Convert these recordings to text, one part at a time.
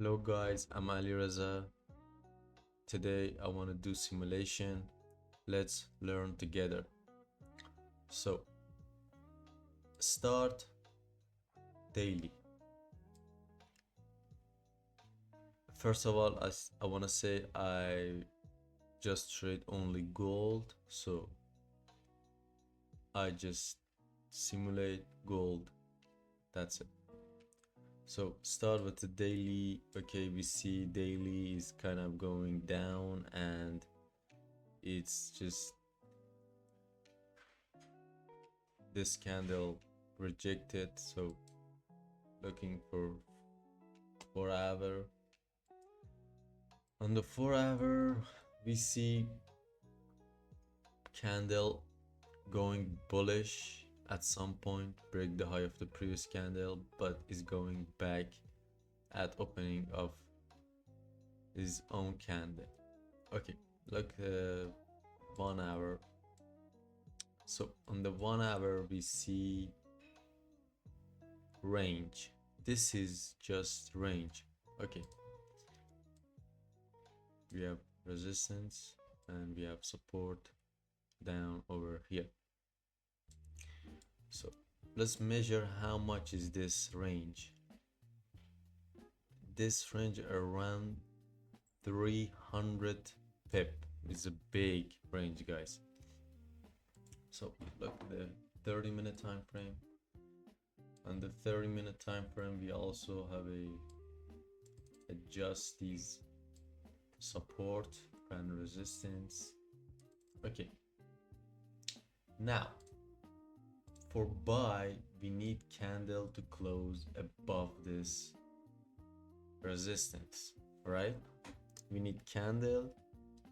Hello guys, I'm Ali Reza. Today I want to do simulation. Let's learn together. So, start daily. First of all, I want to say I just trade only gold. So, I just simulate gold. That's it. So, start with the daily. Okay, we see daily is kind of going down and it's just this candle rejected, so looking for 4 hour. On the 4 hour we see candle going bullish at some point, break the high of the previous candle, but is going back at opening of his own candle. Okay, look, 1 hour. So on the 1 hour we see range. This is just range. Okay, we have resistance and we have support down over here. So let's measure how much is this range. This range around 300 pip is a big range, guys. So look at the 30-minute time frame. On the 30-minute time frame we also have a adjust these support and resistance. Okay, now for buy we need candle to close above this resistance, right? We need candle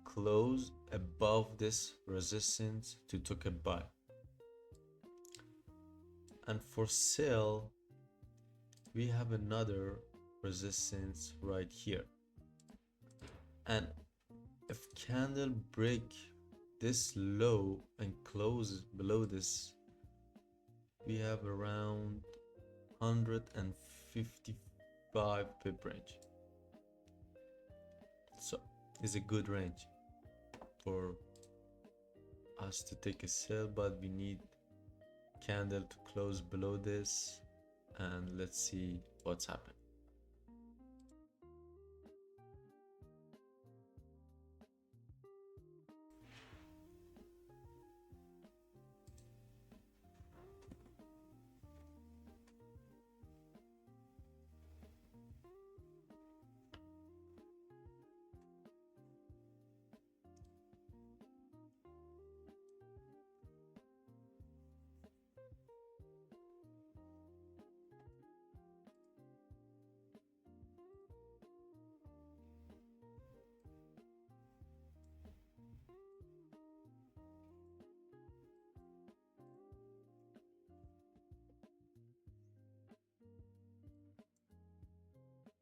close above this resistance to take a buy. And for sell we have another resistance right here, and if candle break this low and close below this, we have around 155 pip range. So it's a good range for us to take a sell, but we need candle to close below this, and let's see what's happened.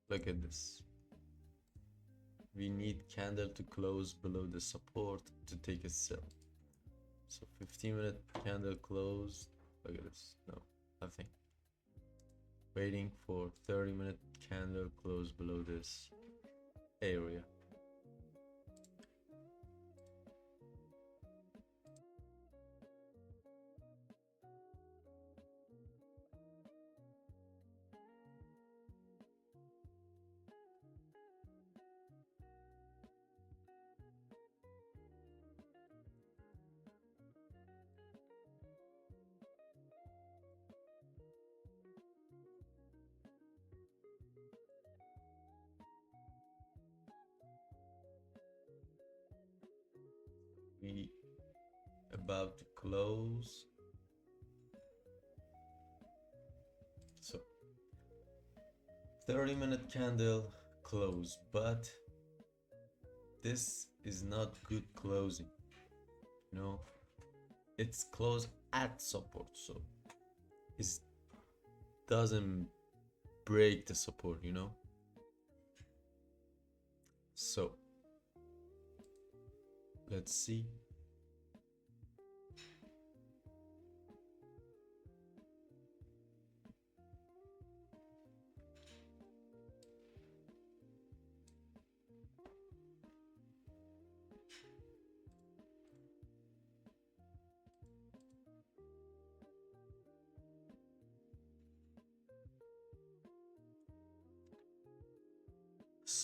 Look at this. We need candle to close below the support to take a sell. So 15-minute candle closed. Look at this. No, nothing. Waiting for 30-minute candle close below this area. We about to close. So 30-minute candle close, but this is not good closing. You know, it's closed at support, so it doesn't break the support, you know. So let's see.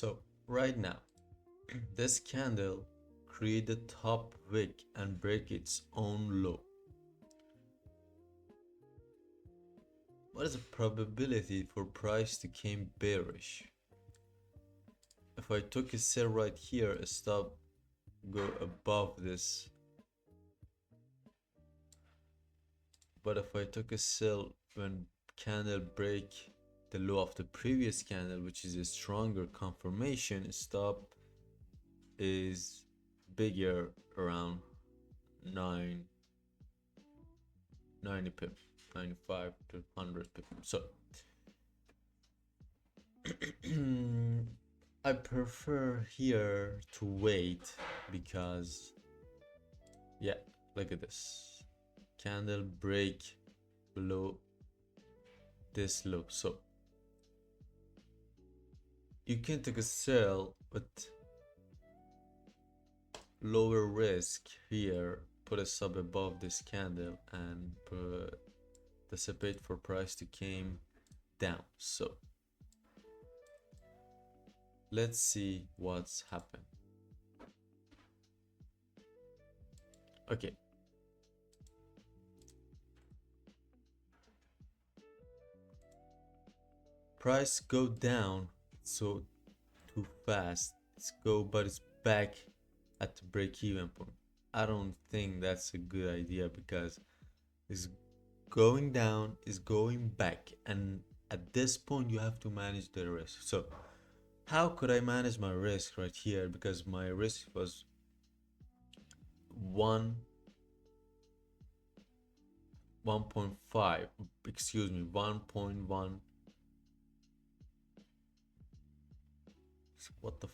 So right now, this candle create the top wick and break its own low. What is the probability for price to become bearish? If I took a sell right here, a stop go above this. But if I took a sell when candle break the low of the previous candle, which is a stronger confirmation, stop is bigger, around 90 pip, 95 to 100 pip. So I prefer here to wait because, yeah, look at this candle break below this low. So you can take a sell with lower risk here, put a sub above this candle and anticipate for price to came down. So let's see what's happened. Okay, price go down so too fast. But it's back at the break-even point. I don't think that's a good idea because it's going down, is going back, and at this point you have to manage the risk. So how could I manage my risk right here? Because my risk was 1.5, excuse me, 1.1. What the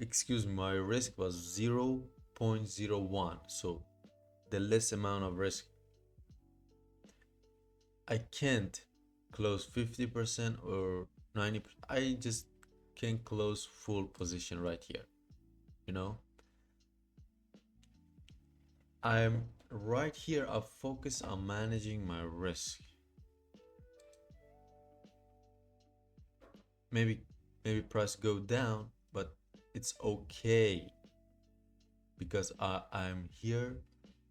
excuse me, my risk was 0.01. So the less amount of risk, I can't close 50% or 90%. I just can close full position right here, you know. I'm right here, I focus on managing my risk. Maybe price go down, but it's okay because I'm here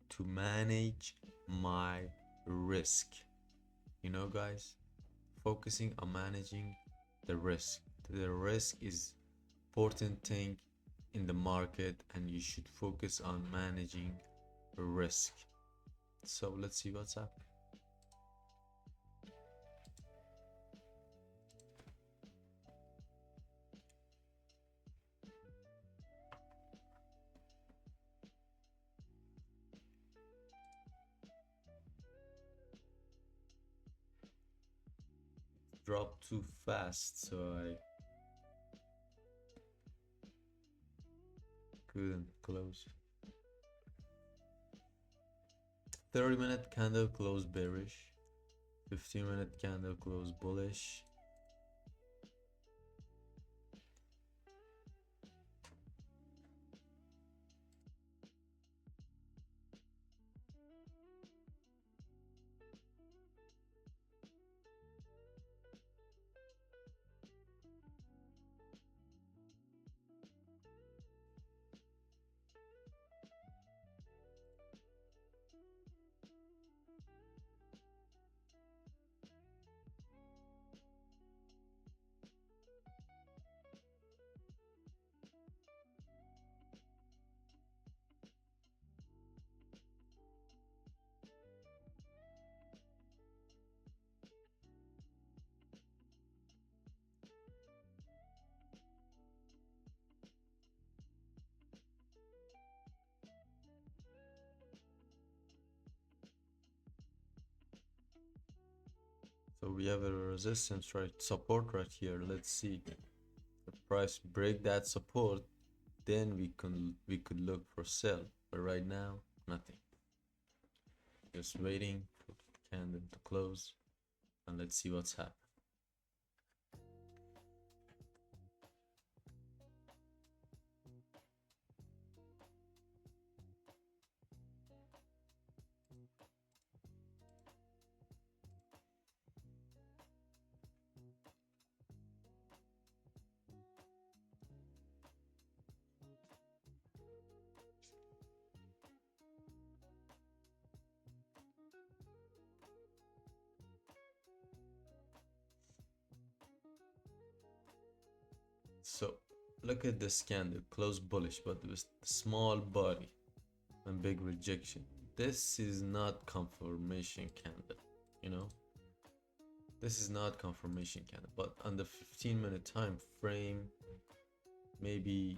to manage my risk, you know, guys. Focusing on managing the risk. The risk is important thing in the market, and you should focus on managing risk. So let's see what's up. Dropped too fast, so I couldn't close. 30-minute candle close bearish, 15-minute candle close bullish. So we have a resistance, right, support right here. Let's see the price break that support, then we could look for sell. But right now, nothing. Just waiting for the candle to close, and let's see what's happening. So look at this candle, close bullish, but with small body and big rejection. This is not confirmation candle, you know. This is not confirmation candle, but on the 15-minute time frame, maybe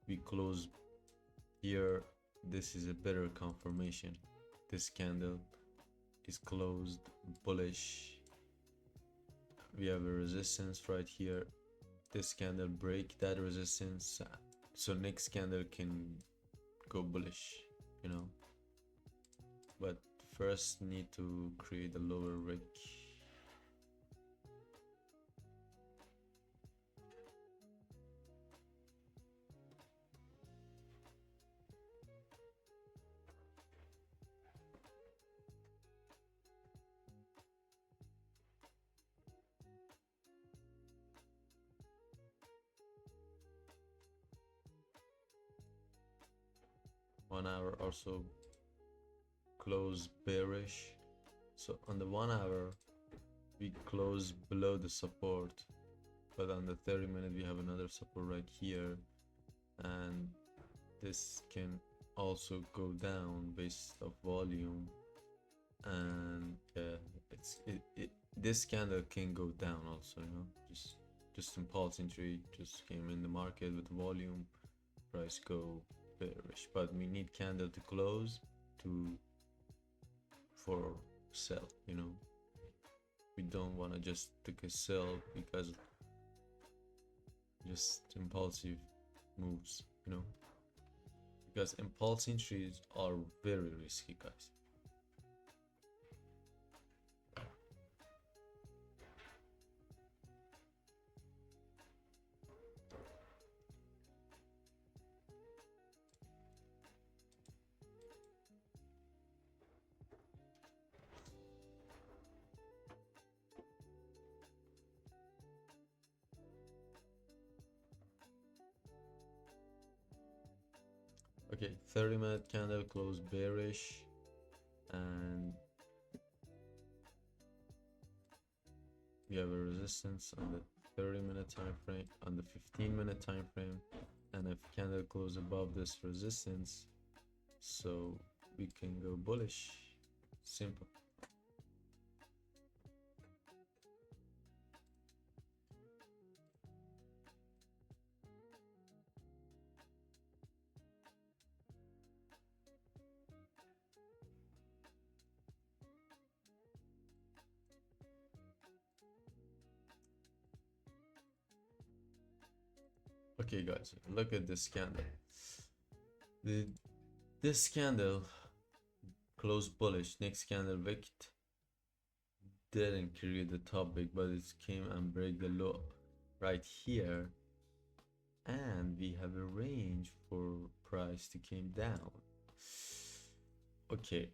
we close here. This is a better confirmation. This candle is closed bullish. We have a resistance right here. This candle break that resistance, so next candle can go bullish, you know. But first need to create a lower wick. One hour also close bearish. So on the 1 hour we close below the support, but on the 30-minute we have another support right here, and this can also go down based of volume. And this candle can go down also, you know, just impulse entry, just came in the market with volume, price go bearish, but we need candle to close for sell, you know. We don't want to just take a sell because just impulsive moves, you know, because impulse entries are very risky, guys. Okay, 30-minute candle close bearish, and we have a resistance on the 30-minute time frame, on the 15-minute time frame, and if candle close above this resistance, so we can go bullish. Simple. Okay guys, look at this candle. This candle closed bullish, next candle wick didn't create the top wick, but it came and break the low right here, and we have a range for price to came down. Okay,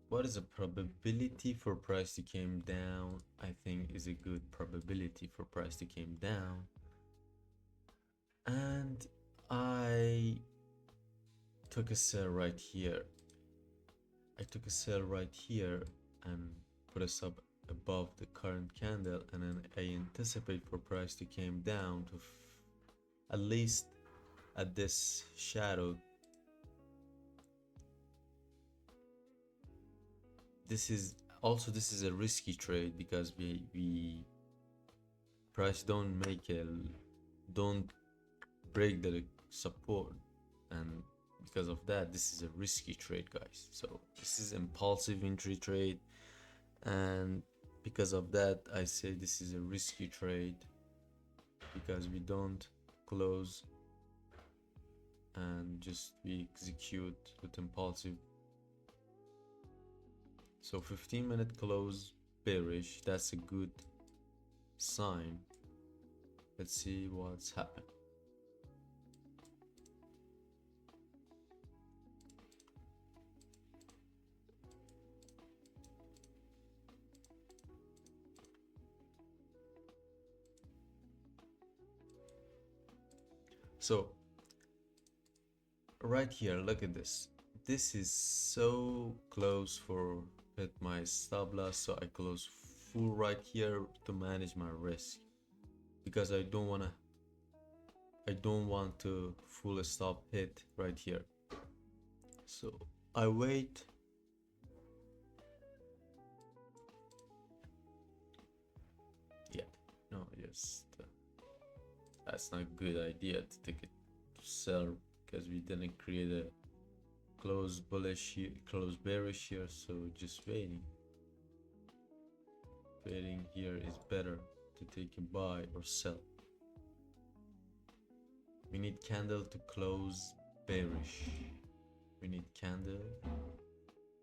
what is the probability for price to came down? I think is a good probability for price to came down, and I took a sell right here. I took a sell right here and put a sub above the current candle, and then I anticipate for price to came down to at least at this shadow. This is a risky trade because we price don't break the support, and because of that this is a risky trade, guys. So this is impulsive entry trade, and because of that I say this is a risky trade because we don't close and just we execute with impulsive. So 15-minute close bearish, that's a good sign. Let's see what's happened. So right here, look at this. This is so close for hit my stop loss, so I close full right here to manage my risk. because I don't want to full stop hit right here. So I wait. Yeah, no, just that's not a good idea to take it to sell, because we didn't create a close bullish here, close bearish here. So just waiting here is better to take a buy or sell. We need candle to close bearish. We need candle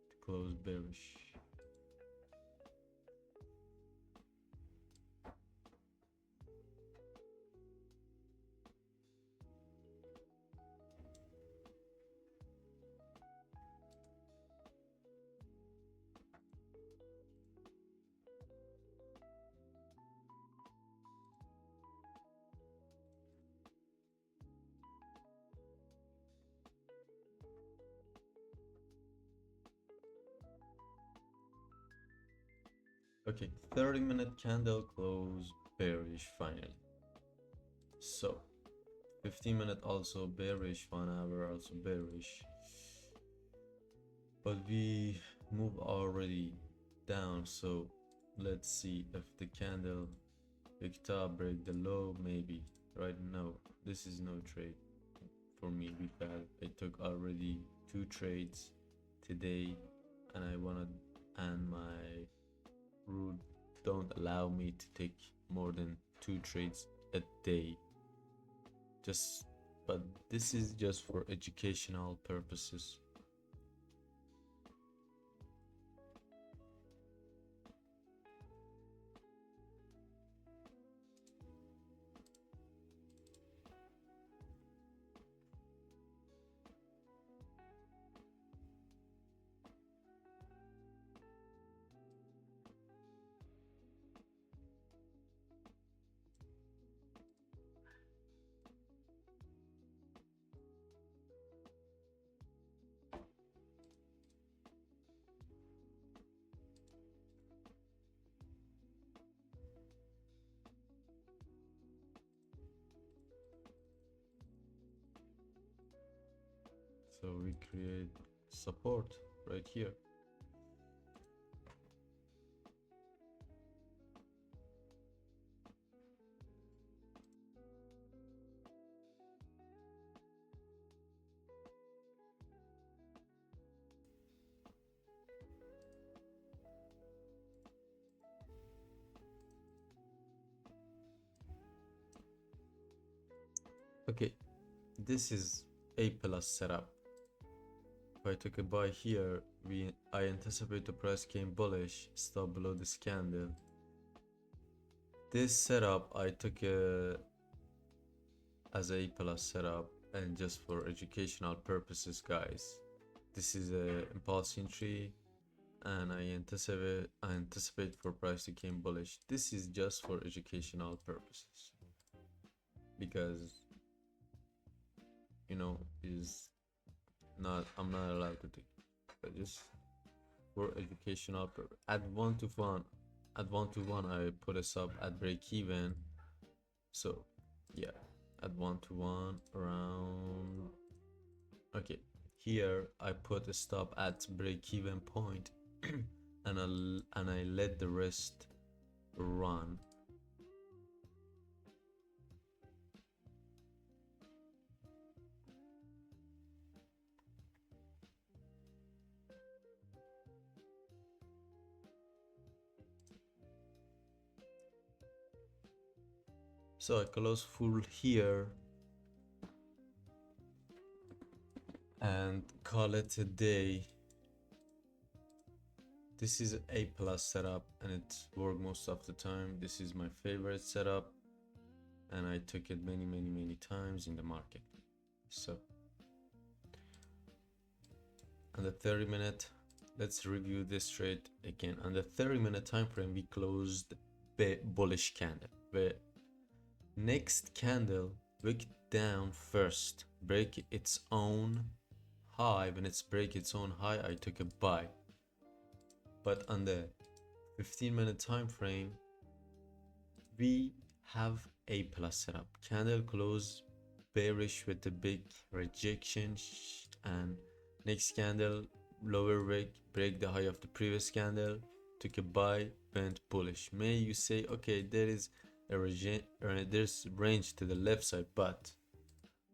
to close bearish. Okay, 30-minute candle close bearish finally. So 15-minute also bearish, 1 hour also bearish. But we move already down, so let's see if the candle picked up, break the low maybe. Right now, this is no trade for me because I took already 2 trades today, and my rule don't allow me to take more than 2 trades a day. But this is just for educational purposes. So we create support right here. Okay, this is A plus setup. If I took a buy here, I anticipate the price came bullish, stop below this candle. This setup I took as A plus setup, and just for educational purposes, guys. This is a impulse entry, and I anticipate for price to came bullish. This is just for educational purposes, because I'm not allowed to take it, but just for educational purpose. At 1 to 1 I put a sub at break even. So yeah, at 1 to 1 around. Okay, here I put a stop at break even point and I let the rest run. So I close full here and call it a day. This is A plus setup and it works most of the time. This is my favorite setup and I took it many times in the market. So on the 30-minute, let's review this trade again. On the 30-minute time frame, we closed bullish candle. The next candle wick down first, break its own high. When it's break its own high, I took a buy. But on the 15-minute time frame, we have A plus setup. Candle close bearish with a big rejection, and next candle lower wick, break the high of the previous candle, took a buy, went bullish. May you say, okay, there is there's range to the left side, but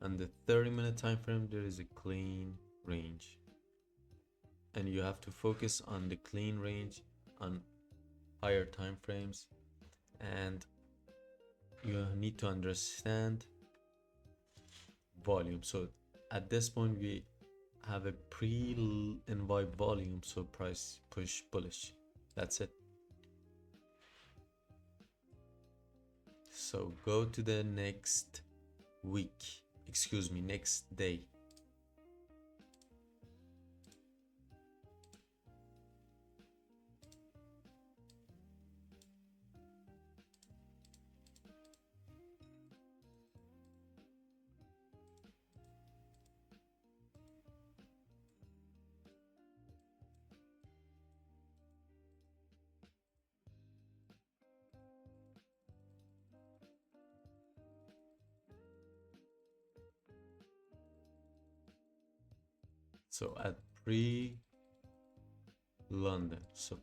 on the 30-minute time frame there is a clean range, and you have to focus on the clean range on higher time frames, and you need to understand volume. So at this point we have a pre-invite volume, so price push bullish. That's it. So go to the next week, excuse me, next day. So at pre-London, so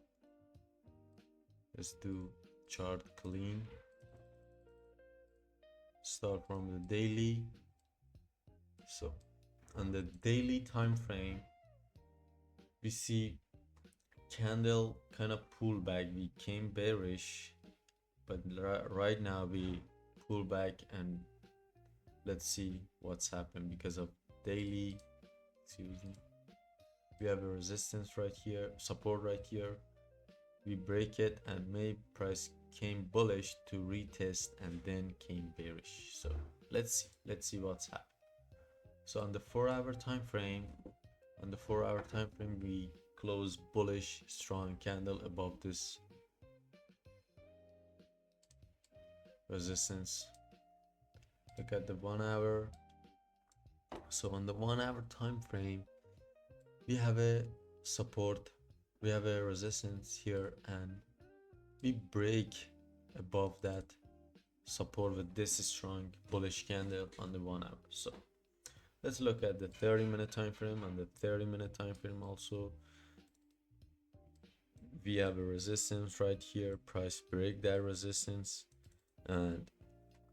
let's do chart clean. Start from the daily. So on the daily time frame, we see candle kind of pull back. We came bearish, but right now we pull back, and let's see what's happened because of daily. Excuse me. We have a resistance right here, support right here. We break it, and May price came bullish to retest and then came bearish. So let's see what's happened. So on the 4-hour time frame, we close bullish, strong candle above this resistance. Look at the 1 hour. So on the 1-hour time frame, we have a support, we have a resistance here, and we break above that support with this strong bullish candle on the 1 hour. So let's look at the 30-minute time frame. On the 30-minute time frame also, we have a resistance right here. Price break that resistance and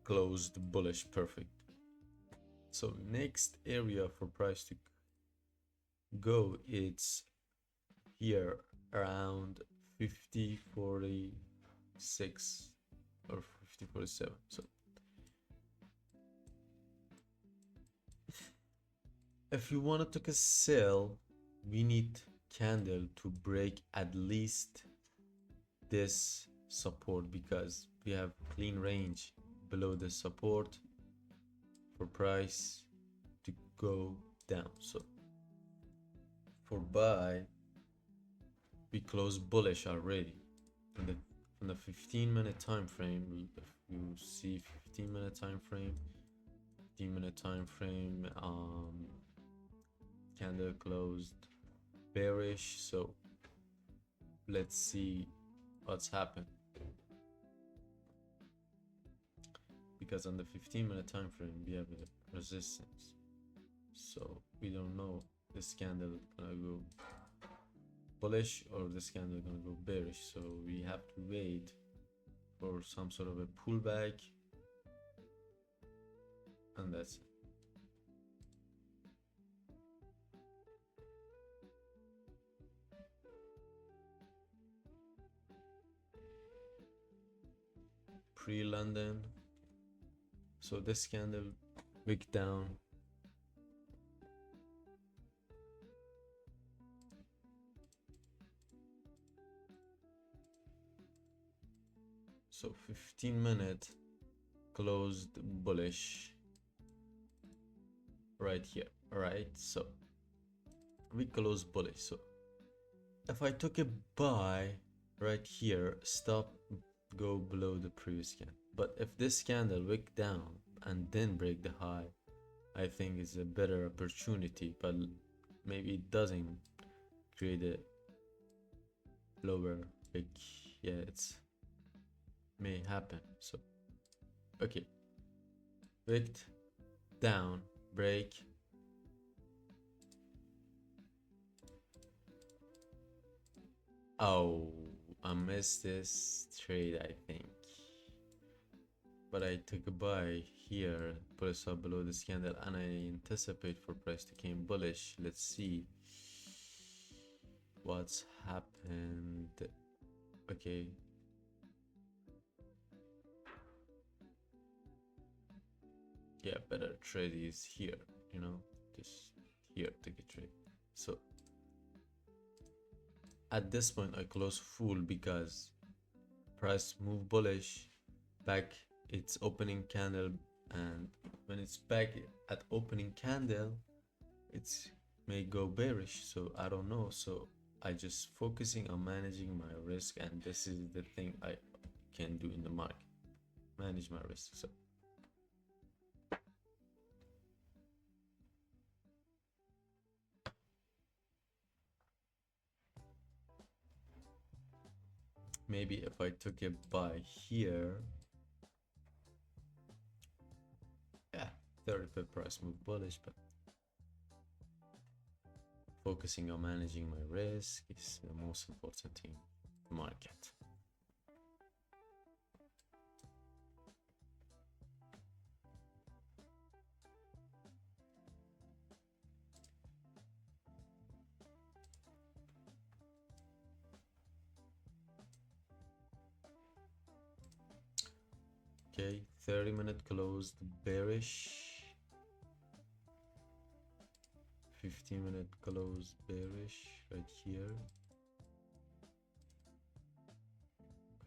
closed bullish. Perfect. So next area for price to go, it's here around 50.46 or 50.47. So if you want to take a sell, we need candle to break at least this support, because we have clean range below the support for price to go down. So for buy, we close bullish already. From the 15-minute time frame, if you see 15-minute time frame, candle closed bearish. So let's see what's happened, because on the 15-minute time frame we have a resistance, so we don't know this candle gonna go bullish or this candle gonna go bearish. So we have to wait for some sort of a pullback, and that's it. Pre-London, so this candle wick down, so 15-minute closed bullish right here. All right, so we close bullish. So if I took a buy right here, stop, go below the previous candle. But if this candle wick down and then break the high, I think it's a better opportunity, but maybe it doesn't create a lower wick. Yeah, it's may happen. So Okay, wicked down, break. Oh, I missed this trade, I think. But I took a buy here, price up below this candle, and I anticipate for price to came bullish. Let's see what's happened. Okay. Yeah, better trade is here, you know, just here, take a trade. So at this point I close full because price move bullish, back its opening candle, and when it's back at opening candle it's may go bearish, so I don't know. So I just focusing on managing my risk, and this is the thing I can do in the market, manage my risk. So maybe if I took a buy here, yeah, 30 pip price move bullish, but focusing on managing my risk is the most important thing in the market. Okay, 30-minute closed bearish, 15-minute closed bearish right here.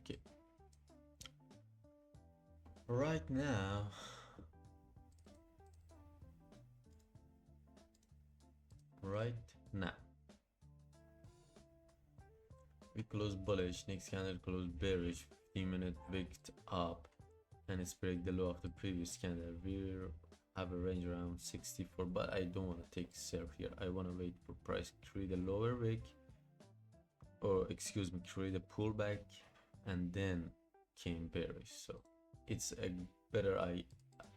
Okay, right now we close bullish, next candle close bearish, 15-minute wicked up, and it's break the low of the previous candle. We have a range around 64, but I don't want to take sell here. I want to wait for price create a lower wick, or excuse me, create a pullback, and then came bearish. So it's a better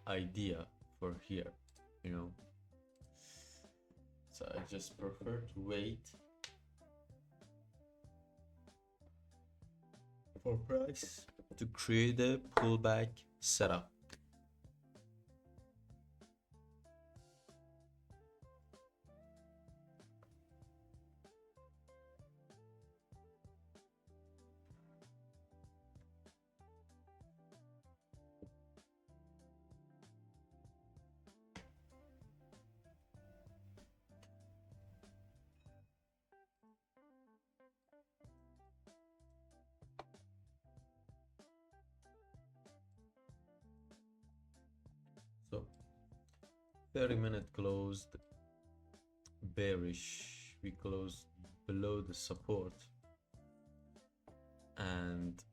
idea for here, you know. So I just prefer to wait for price to create a pullback setup. So 30-minute closed bearish, we closed below the support, and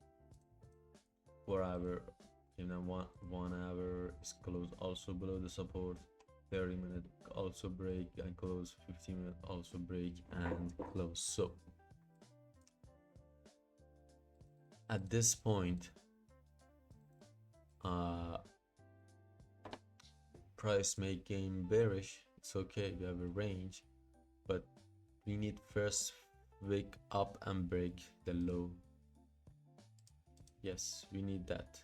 4 hour, you know, one hour is closed also below the support. 30-minute also break and close, 15-minute also break and close. So at this point price may gain bearish, it's okay, we have a range, but we need first wake up and break the low. Yes, we need that,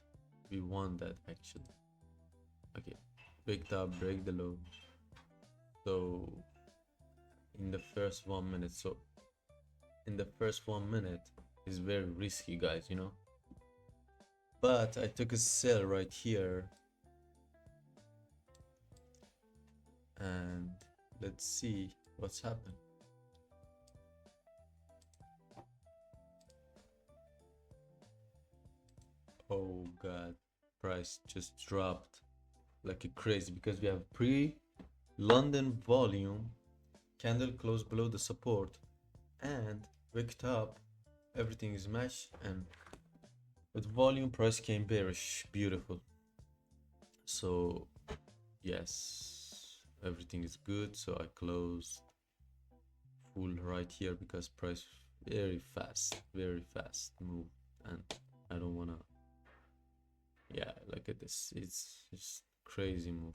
we want that actually. Okay, wake up, break the low. So in the first 1 minute, so in the first 1 minute is very risky, guys, you know, but I took a sell right here, and let's see what's happened. Oh god, price just dropped like a crazy because we have pre-London volume, candle closed below the support, and wicked up, everything is matched, and with volume price came bearish. Beautiful. So yes, everything is good. So I closed full right here because price very fast move, and I don't wanna, yeah, like Look at this, it's just crazy move.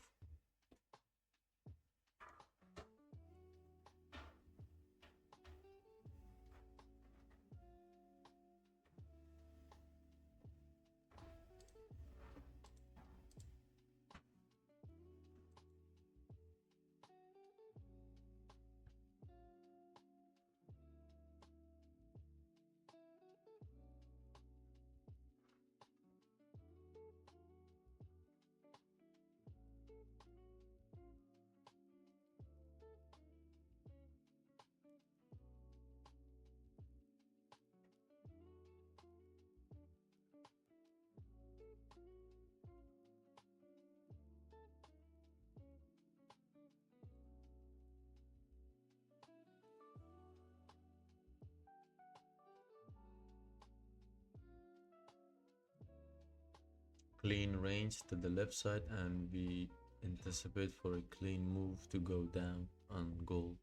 Clean range to the left side, and we anticipate for a clean move to go down on gold.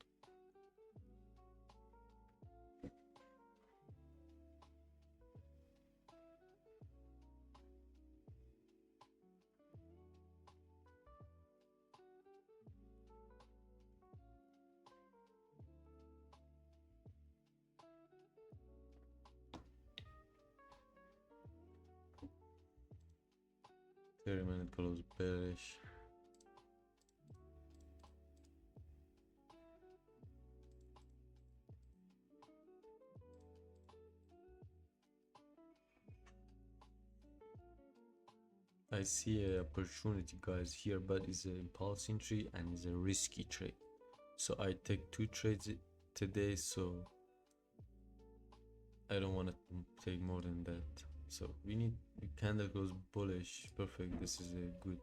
Minute close bearish. I see a opportunity, guys, here, but it's an impulse entry and it's a risky trade. So I take 2 trades today, so I don't want to take more than that. So we need the candle goes bullish. Perfect. This is a good.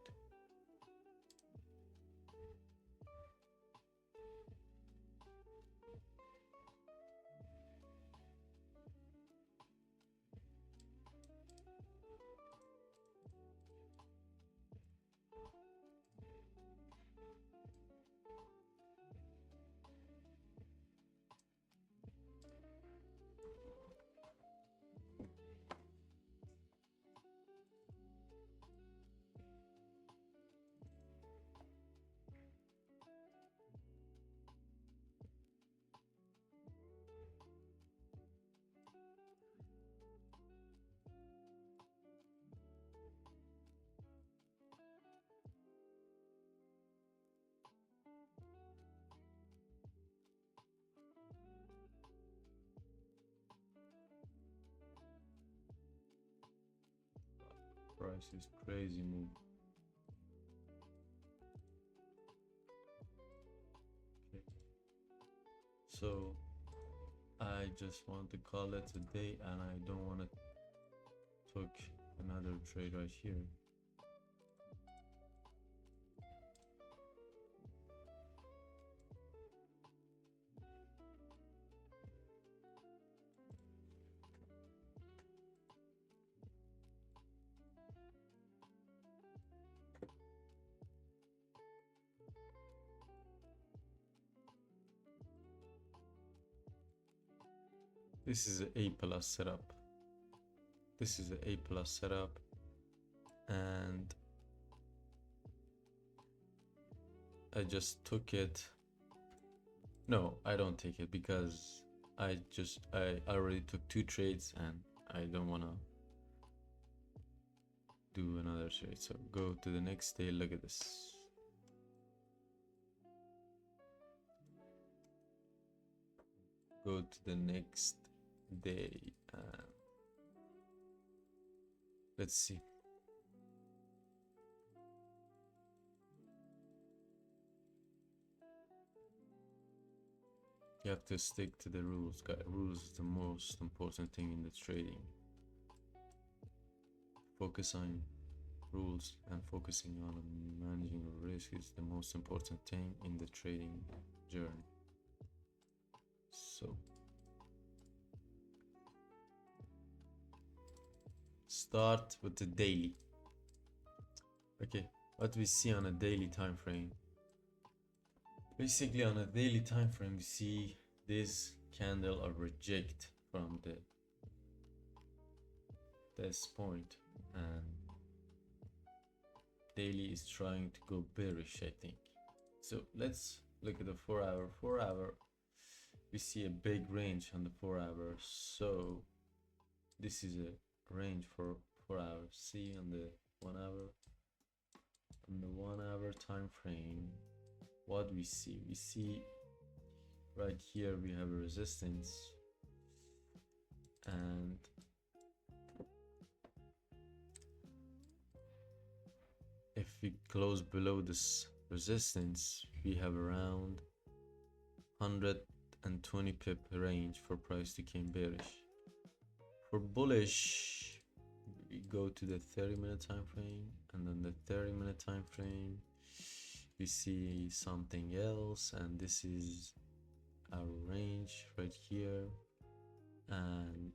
Price is crazy move. Okay. So I just want to call it a day, and I don't want to take another trade right here. This is an A plus setup. This is an A plus setup, and I just took it. No, I don't take it because I already took 2 trades and I don't want to do another trade. So go to the next day. Look at this. Go to the next day. Let's see. You have to stick to the rules, guys. Rules is the most important thing in the trading. Focus on rules, and focusing on managing risk is the most important thing in the trading journey. So start with the daily. Okay, what we see on a daily time frame. Basically, on a daily time frame, we see this candle of reject from this point, and daily is trying to go bearish, I think. So let's look at the 4-hour. 4-hour, we see a big range on the 4-hour. So this is a range for 4 hours. See on the 1-hour, on the 1-hour time frame, what we see right here we have a resistance, and if we close below this resistance, we have around 120 pip range for price to become bearish. For bullish, we go to the 30-minute time frame, and then the 30-minute time frame we see something else, and this is our range right here, and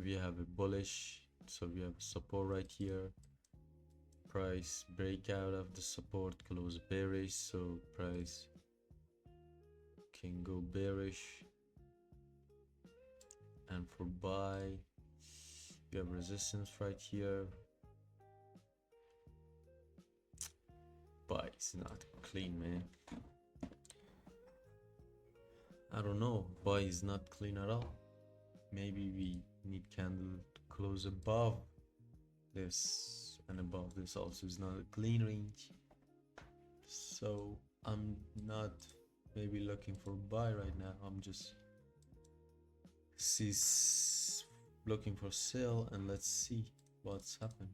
we have a bullish, so we have support right here. Price break out of the support, close bearish, so price can go bearish. And for buy, we have resistance right here. Buy is not clean, man. I don't know, buy is not clean at all. Maybe we need candle to close above this, and above this also is not a clean range. So I'm not maybe looking for buy right now. I'm just looking for sell, and let's see what's happened.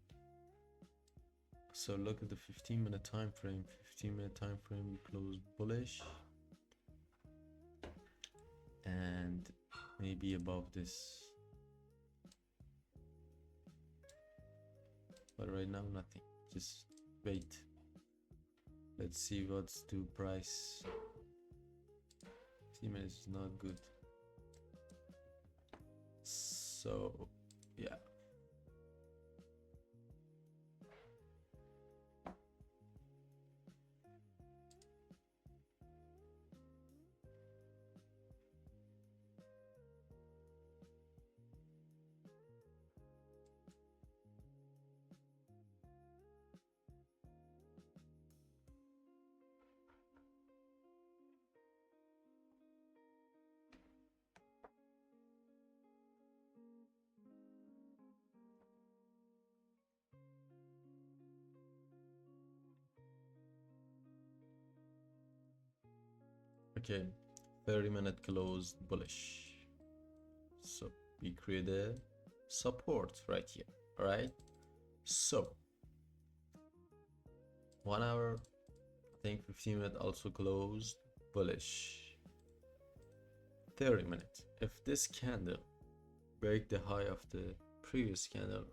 So look at the 15-minute time frame. 15-minute time frame, we close bullish, and maybe above this, but right now nothing. Just wait, let's see what's the price. 15 minutes is not good, so yeah. Okay, 30-minute closed bullish, so we create a support right here. All right, so 1 hour, I think 15-minute also closed bullish. 30-minute, if this candle break the high of the previous candle,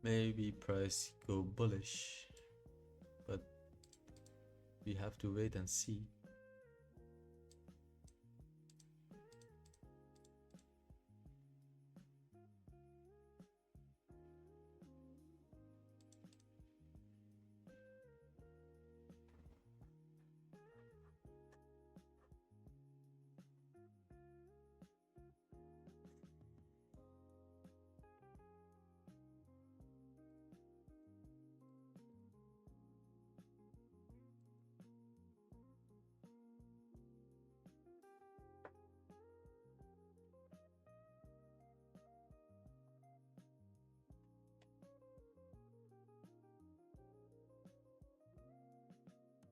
maybe price go bullish, but we have to wait and see.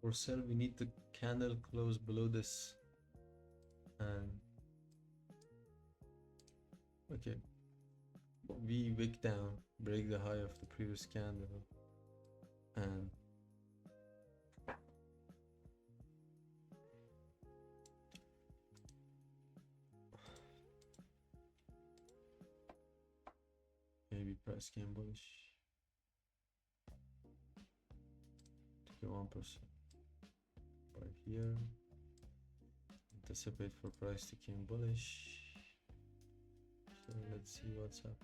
For sell, we need the candle close below this, and okay, we wick down, break the high of the previous candle, and maybe price came bullish. Take 1% right here, anticipate for price to came bullish. So let's see what's up.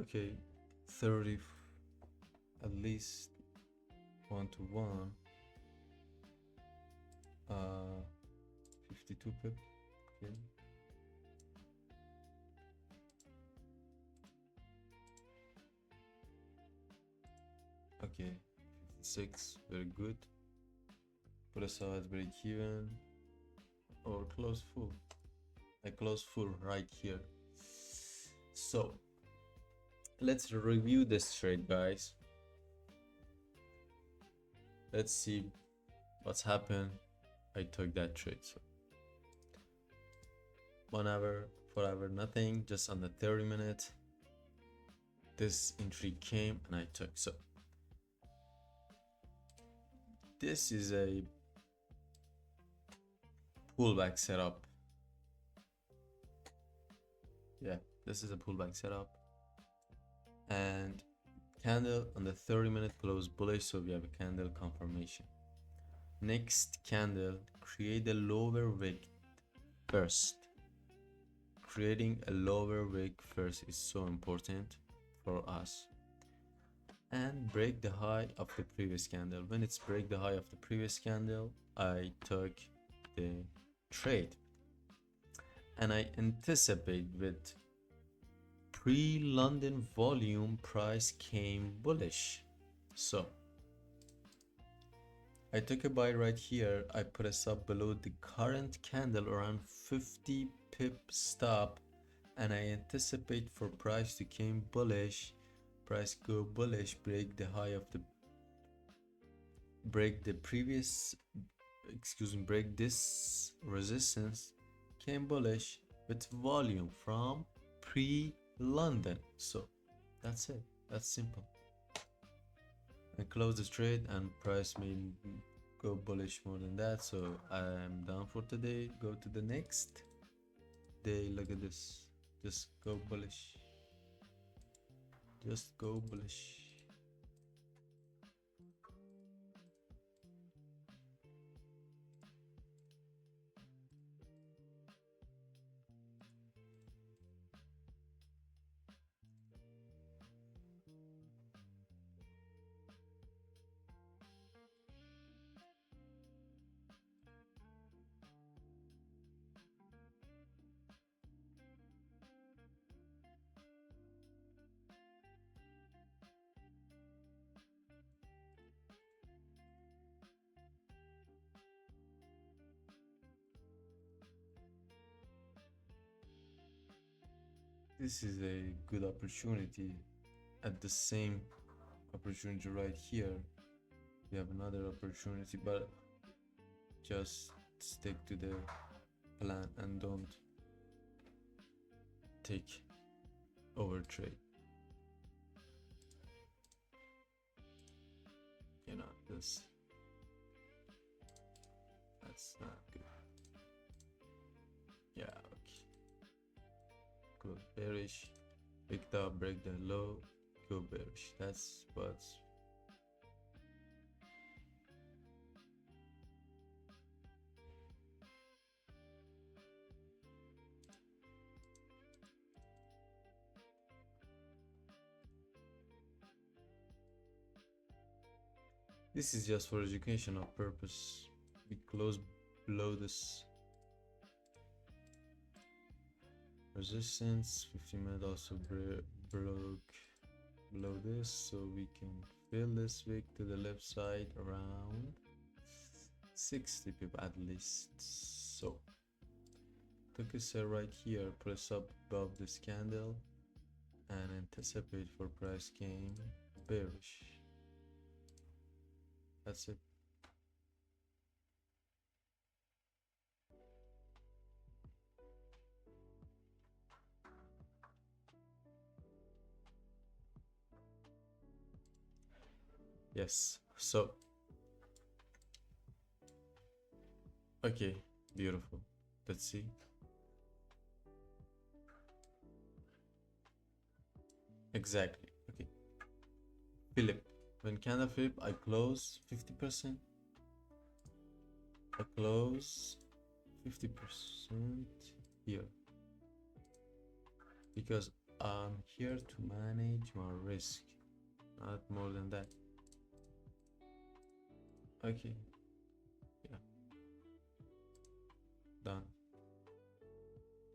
Okay, 30 at least 1 to 1, 52 pip. Okay. Okay, 56, very good. Put aside break even or close full. I close full right here. So let's review this trade, guys. Let's see what's happened. I took that trade. So 1 hour, 4 hour, nothing. Just on the 30 minute, this entry came and I took. So this is a pullback setup. Yeah, this is a pullback setup. And candle on the 30 minute close bullish, so we have a candle confirmation. Next candle, create a lower wick first. Creating a lower wick first is so important for us. And break the high of the previous candle. When it's break the high of the previous candle, I took the trade. And I anticipate with pre-London volume, price came bullish. So I took a buy right here. I put a sub below the current candle around 50 pip stop, and I anticipate for price to came bullish, price go bullish, break the high of the break this resistance, came bullish with volume from pre-London. So that's it, that's simple. I close the trade and price may go bullish more than that, so I'm done for today. Go to the next day. Look at this, just go bullish, just go bullish. This is a good opportunity. At the same opportunity right here, we have another opportunity, but just stick to the plan and don't take over trade. You know, that's not good. Yeah, okay. Go bearish, picked up, break the low, go bearish. That's what's this is just for educational purpose. We close below this resistance. 15 minutes also broke below this, so we can fill this wick to the left side around 60 pip at least. So took a sell right here, press up above this candle and anticipate for price came bearish. That's it. Yes, so okay, beautiful. Let's see. Exactly. Okay, Philip, when candle flip, I close 50%. I close 50% here because I'm here to manage my risk, not more than that. Okay, yeah, done.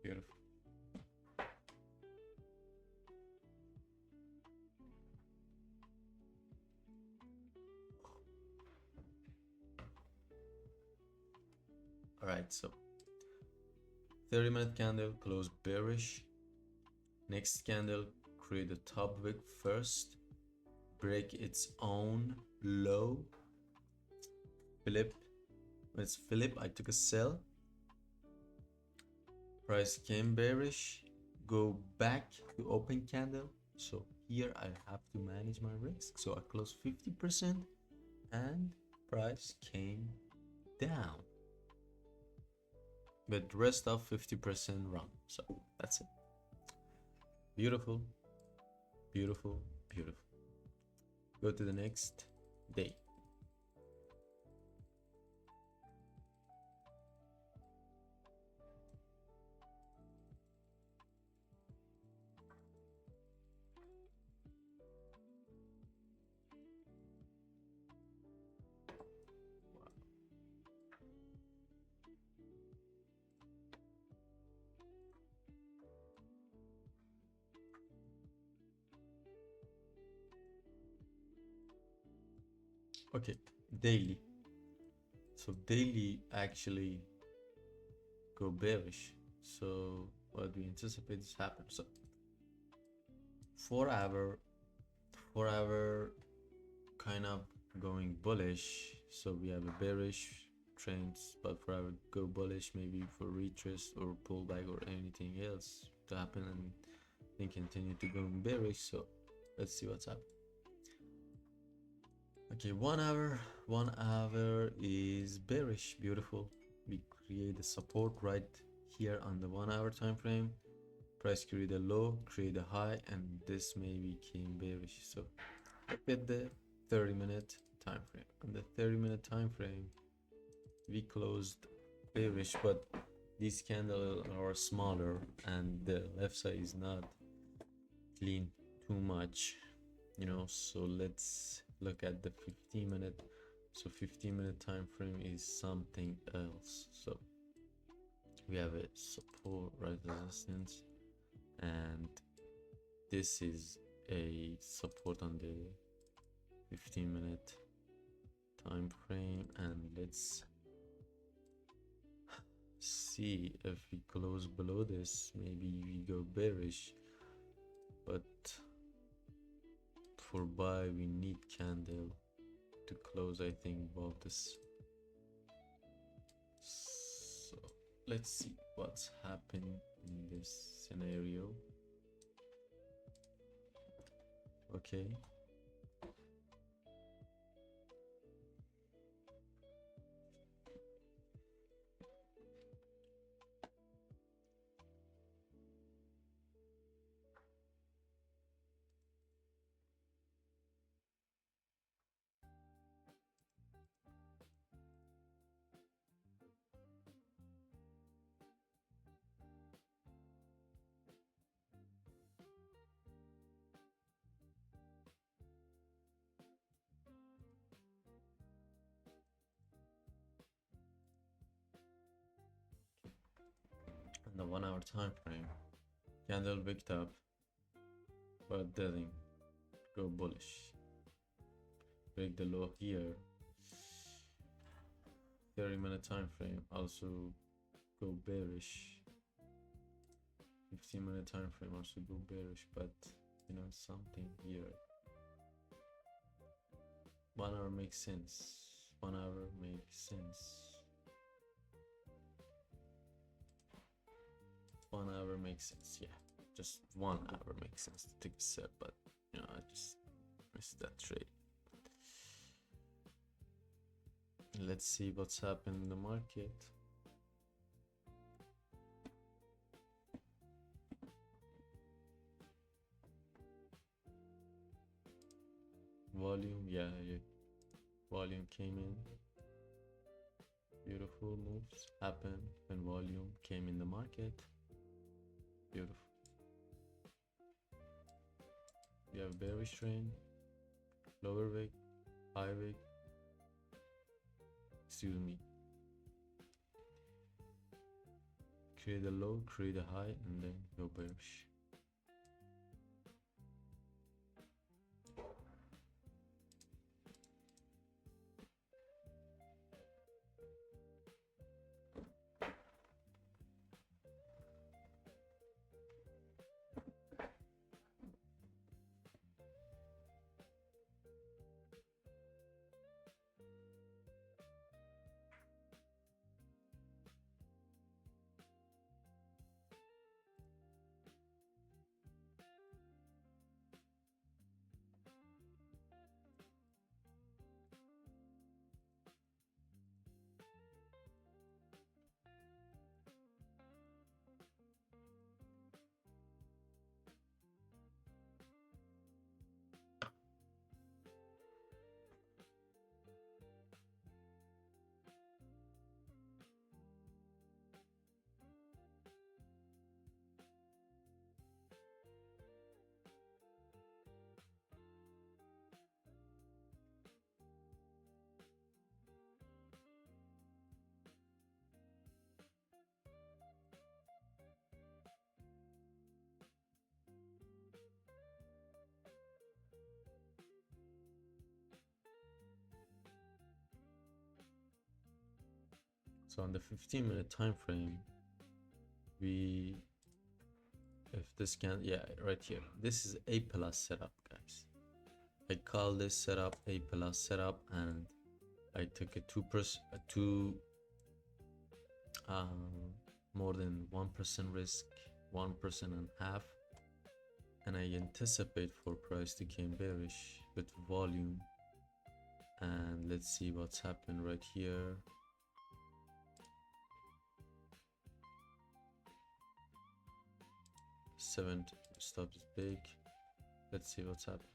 Beautiful. All right, so 30-minute candle close bearish. Next candle create a top wick first, break its own low, flip. When it's flip, I took a sell. Price came bearish, go back to open candle. So here I have to manage my risk. So I closed 50% and price came down. But rest of 50% wrong. So that's it. Beautiful, beautiful, beautiful. Go to the next day. Okay, daily. So daily actually go bearish. So what we anticipate is happen. So 4 hour kind of going bullish. So we have a bearish trends, but 4 hour go bullish, maybe for retrace or pullback or anything else to happen, and then continue to go bearish. So let's see what's happening. Okay, 1 hour is bearish. Beautiful. We create a support right here on the 1 hour time frame. Price create a low, create a high, and this maybe came bearish. So look at the 30-minute time frame. On the 30-minute time frame, we closed bearish, but these candles are smaller and the left side is not clean too much, you know. So let's look at the 15-minute. So 15-minute time frame is something else. So we have a support, right, resistance, and this is a support on the 15-minute time frame. And let's see if we close below this, maybe we go bearish, but for buy we need candle to close, I think, above this. So let's see what's happened in this scenario. Okay, on the 1 hour time frame, candle picked up but didn't go bullish. Break the low here. 30-minute time frame also go bearish. 15-minute time frame also go bearish, but you know, something here. 1 hour makes sense. 1 hour makes sense. 1 hour makes sense. Yeah, just 1 hour makes sense to take a sip, but you know, I just missed that trade. Let's see what's happened in the market. Volume, yeah, volume came in. Beautiful moves happened when volume came in the market. Beautiful. We have bearish trend, lower wick, high wick, excuse me, create a low, create a high, and then go bearish. So on the 15-minute time frame, we, if this can, yeah, right here, this is A plus setup, guys. I call this setup A plus setup, and I took a 2% more than 1% risk, 1.5%, and I anticipate for price to came bearish with volume. And let's see what's happened right here. 7 stop is big. Let's see what's happened.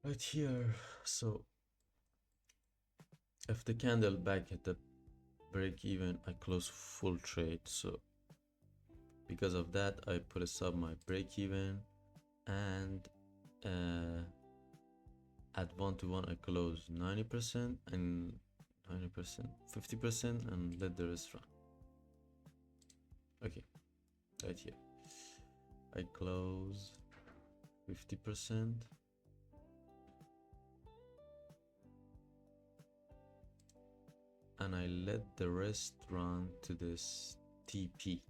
Right here. So if the candle back at the break even, I close full trade. So because of that, I put a sub my break even, and at 1-to-1 I close 90% and 90%, 50%, and let the rest run. Okay, right here I close 50%. And I let the rest run to this TP.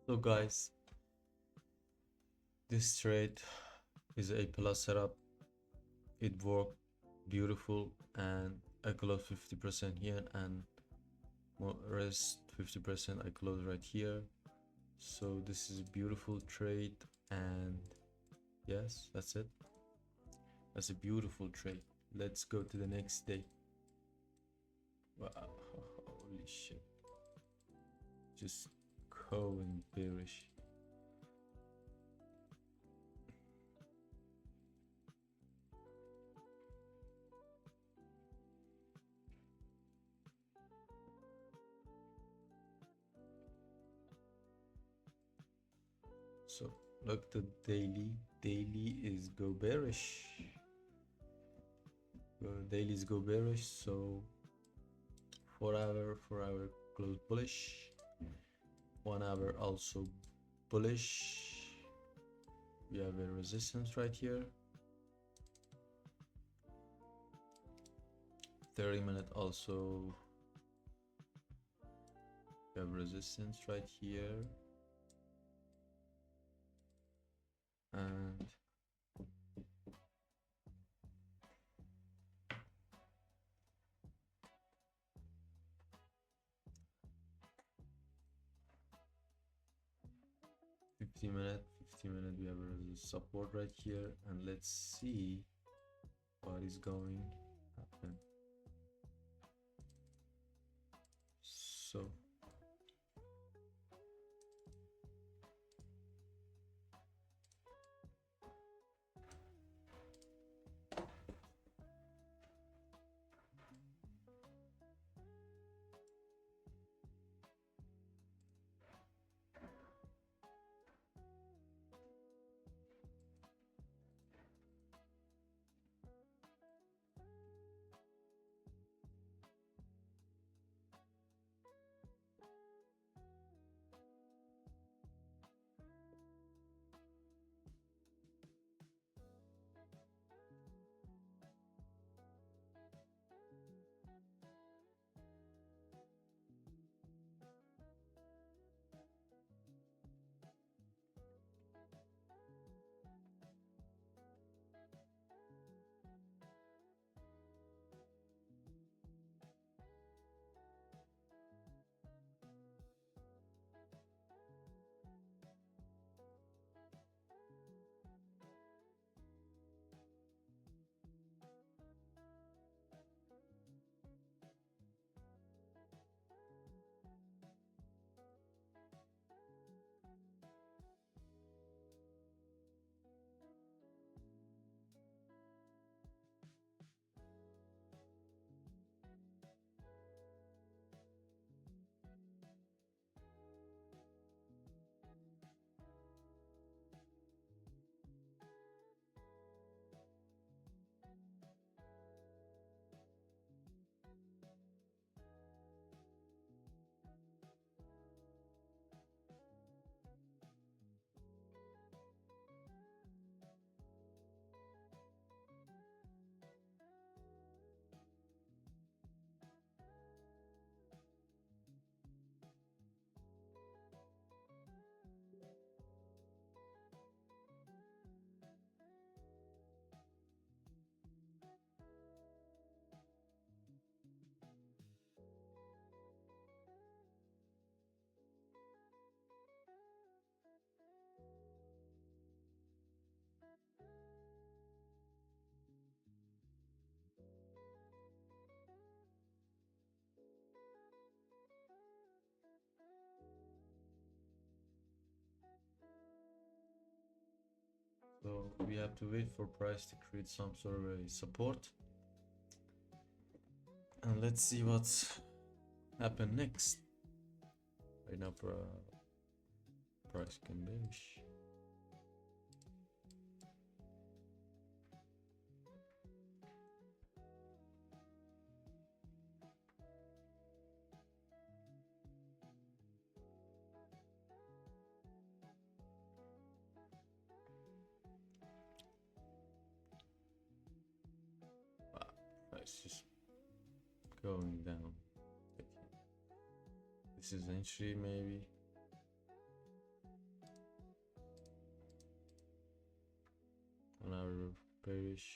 So guys, this trade is a plus setup. It worked beautiful, and I closed 50% here, and rest 50% I close right here. So this is a beautiful trade, and yes, that's it. That's a beautiful trade. Let's go to the next day. Wow, holy shit, just going bearish. So look, the daily is go bearish. Daily is go bearish. So 4 hour close bullish. 1 hour also bullish. We have a resistance right here. 30-minute also, we have resistance right here, and fifty minute we have a support right here, and let's see what is going to happen. So we have to wait for price to create some sort of a support, and let's see what's happen next. Right now, price can bearish. Wow, price is going down. This is entry maybe. hour bearish.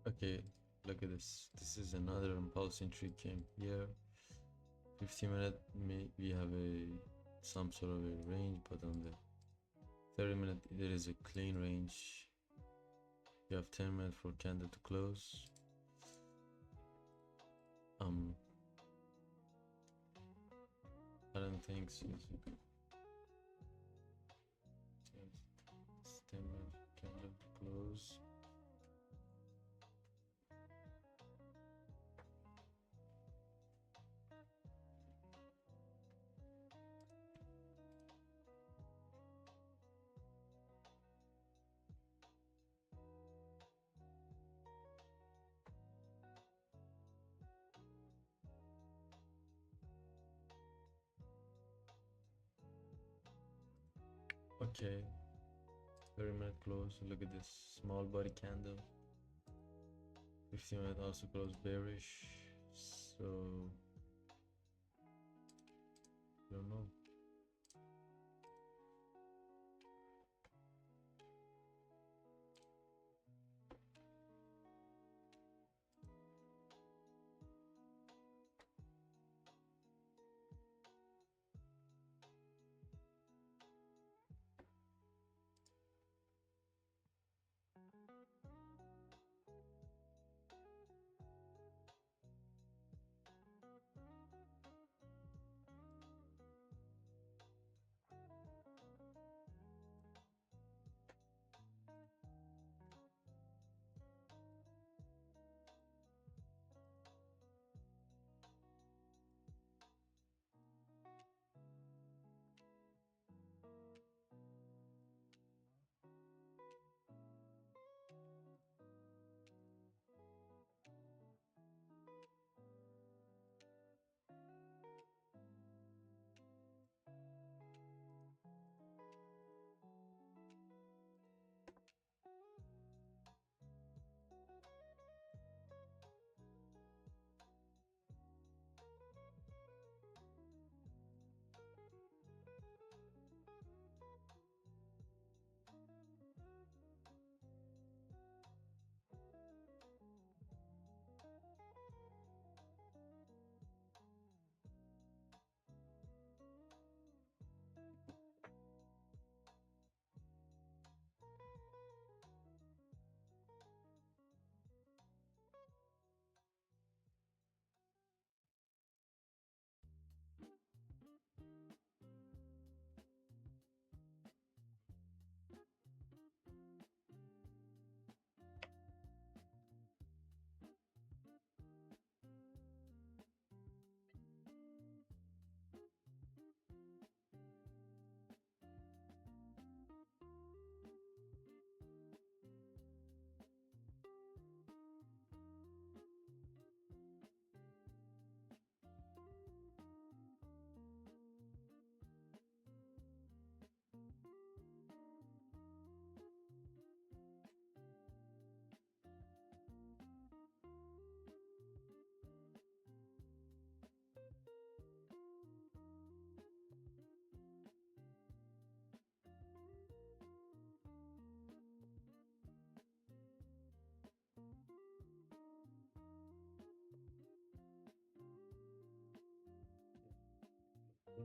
Okay, look at this. This is another impulse entry came here. 50-minute, we have some sort of a range, but on the 30-minute there is a clean range. You have 10 minutes for candle to close. I don't think so. 10-minute candle to close. Okay, 30-minute close. Look at this small body candle. 50-minute also closed bearish. So don't know.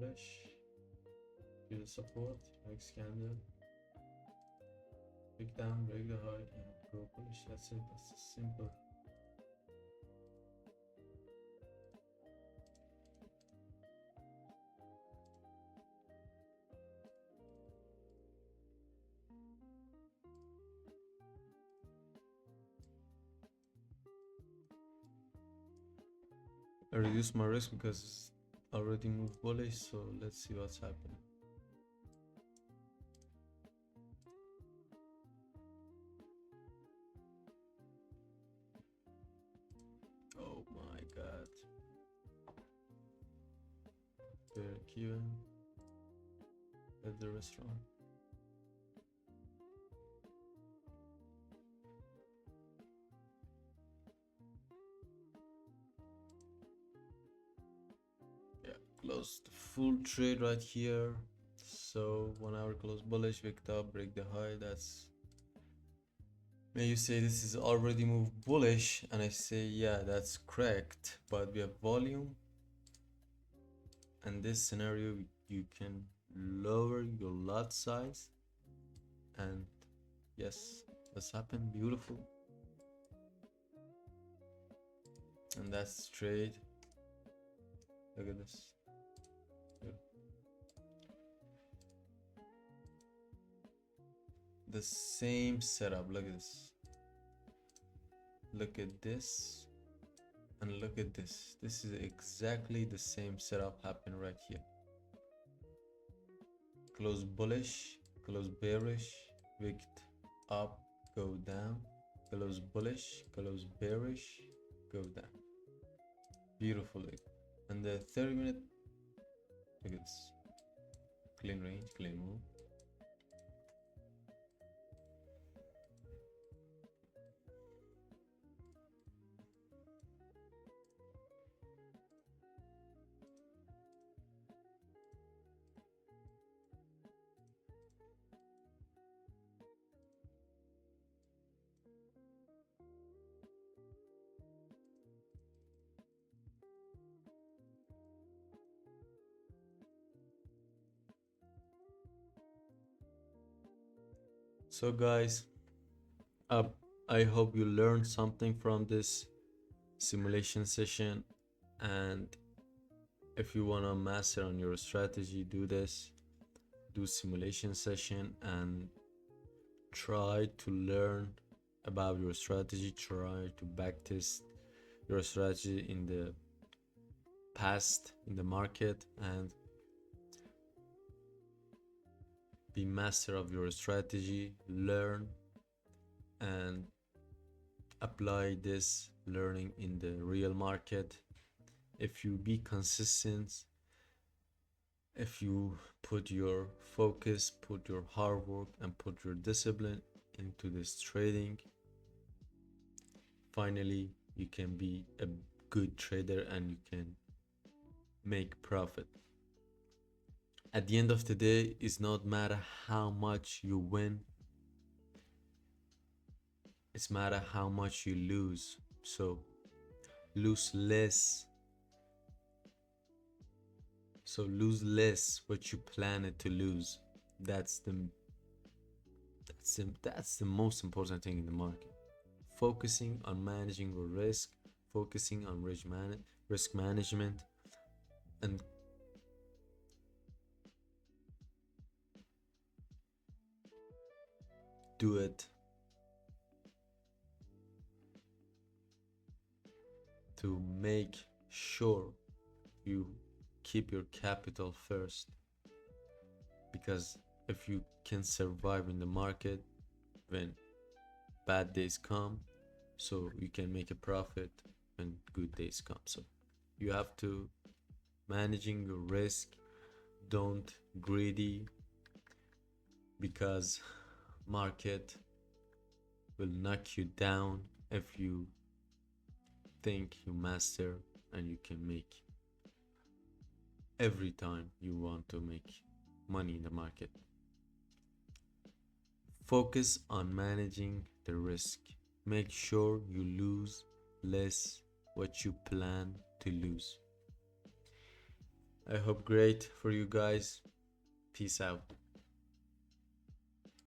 bearish, feel support, next candle, break down, break the high, and go bullish. That's it. That's simple. I reduced my risk because it's already moved bullish, so let's see what's happening. Oh my god. They're queuing at the restaurant. Yeah, close the full trade right here. So 1 hour close bullish, picked up, break the high. That's, may you say this is already moved bullish, and I say yeah, that's correct, but we have volume, and this scenario you can lower your lot size, and yes, that's happened. Beautiful. And that's trade. Look at this. Good. The same setup. Look at this. Look at this. And look at this. This is exactly the same setup happened right here. Close bullish, close bearish, wicked up, go down, close bullish, close bearish, go down. Beautifully. And the 30-minute, look at this. Clean range, clean move. So guys, I hope you learned something from this simulation session, and if you want to master on your strategy, do this, do simulation session and try to learn about your strategy, try to backtest your strategy in the past in the market, and be master of your strategy, learn and apply this learning in the real market. If you be consistent, if you put your focus, put your hard work and put your discipline into this trading, finally you can be a good trader and you can make profit. At the end of the day, it's not matter how much you win, it's matter how much you lose. So lose less. So lose less what you planned to lose. That's the most important thing in the market. Focusing on managing your risk, focusing on risk management, and do it to make sure you keep your capital first, because if you can survive in the market when bad days come, so you can make a profit when good days come. So you have to managing your risk. Don't greedy, because market will knock you down if you think you master and you can make every time you want to make money in the market. Focus on managing the risk. Make sure you lose less what you plan to lose. I hope great for you guys. Peace out.